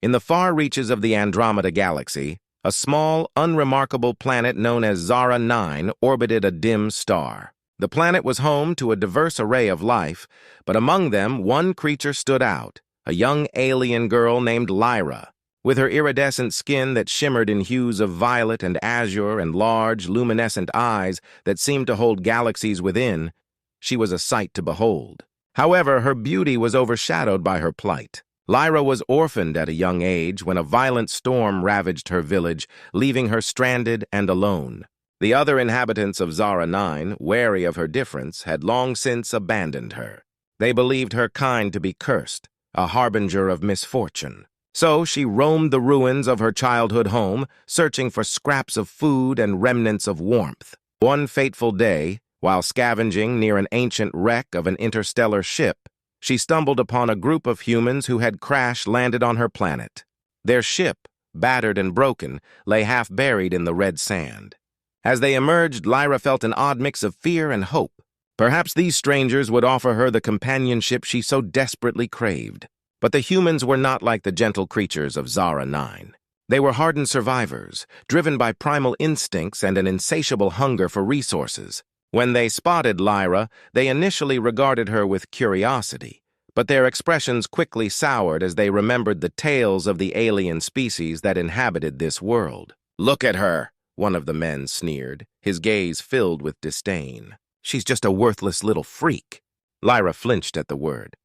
In the far reaches of the Andromeda Galaxy, a small, unremarkable planet known as Zara 9 orbited a dim star. The planet was home to a diverse array of life, but among them one creature stood out, a young alien girl named Lyra. With her iridescent skin that shimmered in hues of violet and azure and large, luminescent eyes that seemed to hold galaxies within, she was a sight to behold. However, her beauty was overshadowed by her plight. Lyra was orphaned at a young age when a violent storm ravaged her village, leaving her stranded and alone. The other inhabitants of Zara 9, wary of her difference, had long since abandoned her. They believed her kind to be cursed, a harbinger of misfortune. So she roamed the ruins of her childhood home, searching for scraps of food and remnants of warmth. One fateful day, while scavenging near an ancient wreck of an interstellar ship, she stumbled upon a group of humans who had crash-landed on her planet. Their ship, battered and broken, lay half-buried in the red sand. As they emerged, Lyra felt an odd mix of fear and hope. Perhaps these strangers would offer her the companionship she so desperately craved. But the humans were not like the gentle creatures of Zara 9. They were hardened survivors, driven by primal instincts and an insatiable hunger for resources. When they spotted Lyra, they initially regarded her with curiosity, but their expressions quickly soured as they remembered the tales of the alien species that inhabited this world. "Look at her," one of the men sneered, his gaze filled with disdain. "She's just a worthless little freak." Lyra flinched at the word.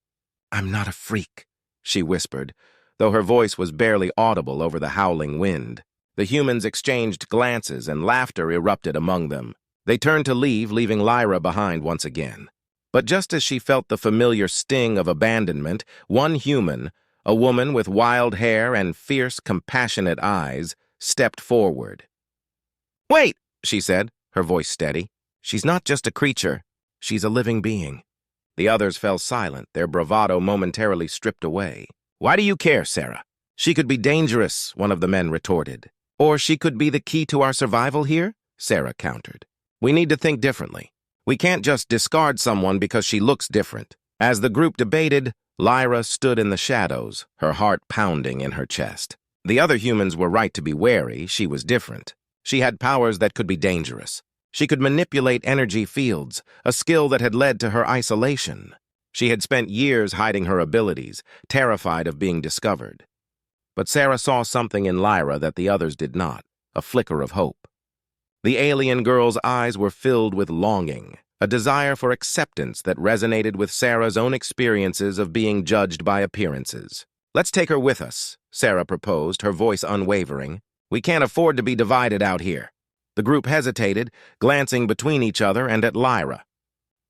"I'm not a freak," she whispered, though her voice was barely audible over the howling wind. The humans exchanged glances and laughter erupted among them. They turned to leave, leaving Lyra behind once again. But just as she felt the familiar sting of abandonment, one human, a woman with wild hair and fierce, compassionate eyes, stepped forward. "Wait," she said, her voice steady. "She's not just a creature. She's a living being." The others fell silent, their bravado momentarily stripped away. "Why do you care, Sarah?" "She could be dangerous," one of the men retorted. "Or she could be the key to our survival here," Sarah countered. "We need to think differently. We can't just discard someone because she looks different." As the group debated, Lyra stood in the shadows, her heart pounding in her chest. The other humans were right to be wary. She was different. She had powers that could be dangerous. She could manipulate energy fields, a skill that had led to her isolation. She had spent years hiding her abilities, terrified of being discovered. But Sarah saw something in Lyra that the others did not, a flicker of hope. The alien girl's eyes were filled with longing, a desire for acceptance that resonated with Sarah's own experiences of being judged by appearances. "Let's take her with us," Sarah proposed, her voice unwavering. "We can't afford to be divided out here." The group hesitated, glancing between each other and at Lyra.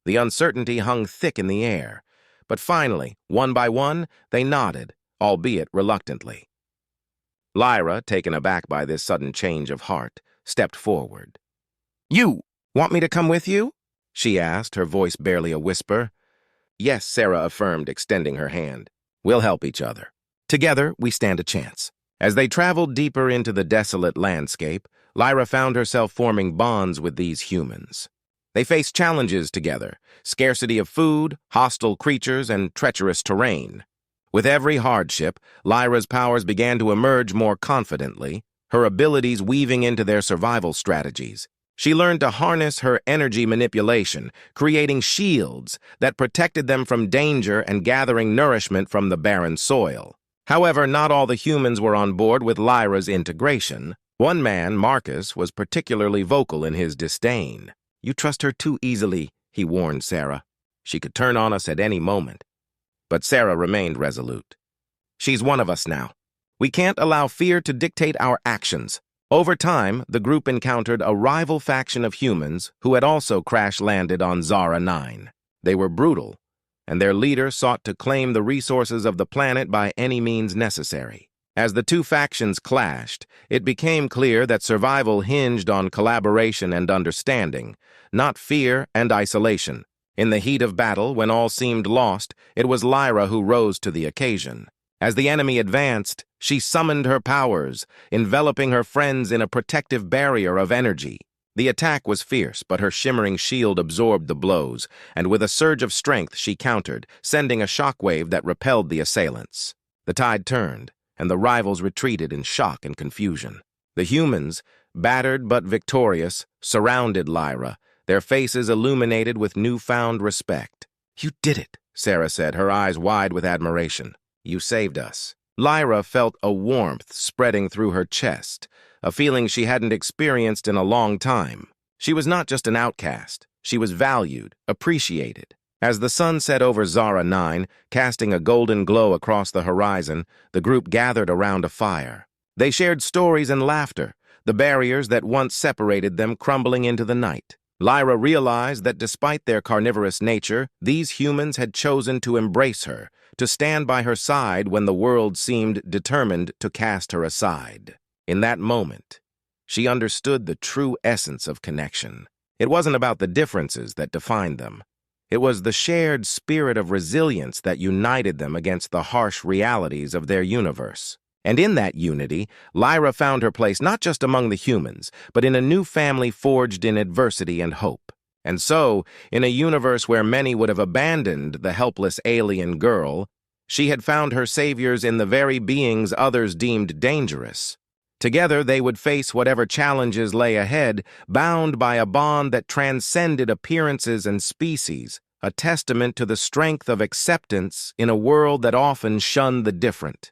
The uncertainty hung thick in the air, but finally, one by one, they nodded, albeit reluctantly. Lyra, taken aback by this sudden change of heart, stepped forward. "You want me to come with you?" she asked, her voice barely a whisper. "Yes," Sarah affirmed, extending her hand. "We'll help each other. Together, we stand a chance." As they traveled deeper into the desolate landscape, Lyra found herself forming bonds with these humans. They faced challenges together, scarcity of food, hostile creatures, and treacherous terrain. With every hardship, Lyra's powers began to emerge more confidently, her abilities weaving into their survival strategies. She learned to harness her energy manipulation, creating shields that protected them from danger and gathering nourishment from the barren soil. However, not all the humans were on board with Lyra's integration. One man, Marcus, was particularly vocal in his disdain. "You trust her too easily," he warned Sarah. "She could turn on us at any moment." But Sarah remained resolute. "She's one of us now. We can't allow fear to dictate our actions." Over time, the group encountered a rival faction of humans who had also crash-landed on Zara 9. They were brutal, and their leader sought to claim the resources of the planet by any means necessary. As the two factions clashed, it became clear that survival hinged on collaboration and understanding, not fear and isolation. In the heat of battle, when all seemed lost, it was Lyra who rose to the occasion. As the enemy advanced, she summoned her powers, enveloping her friends in a protective barrier of energy. The attack was fierce, but her shimmering shield absorbed the blows, and with a surge of strength she countered, sending a shockwave that repelled the assailants. The tide turned, and the rivals retreated in shock and confusion. The humans, battered but victorious, surrounded Lyra, their faces illuminated with newfound respect. "You did it," Sarah said, her eyes wide with admiration. "You saved us." Lyra felt a warmth spreading through her chest, a feeling she hadn't experienced in a long time. She was not just an outcast. She was valued, appreciated. As the sun set over Zara 9, casting a golden glow across the horizon, the group gathered around a fire. They shared stories and laughter, the barriers that once separated them crumbling into the night. Lyra realized that despite their carnivorous nature, these humans had chosen to embrace her, to stand by her side when the world seemed determined to cast her aside. In that moment, she understood the true essence of connection. It wasn't about the differences that defined them. It was the shared spirit of resilience that united them against the harsh realities of their universe. And in that unity, Lyra found her place not just among the humans, but in a new family forged in adversity and hope. And so, in a universe where many would have abandoned the helpless alien girl, she had found her saviors in the very beings others deemed dangerous. Together, they would face whatever challenges lay ahead, bound by a bond that transcended appearances and species, a testament to the strength of acceptance in a world that often shunned the different.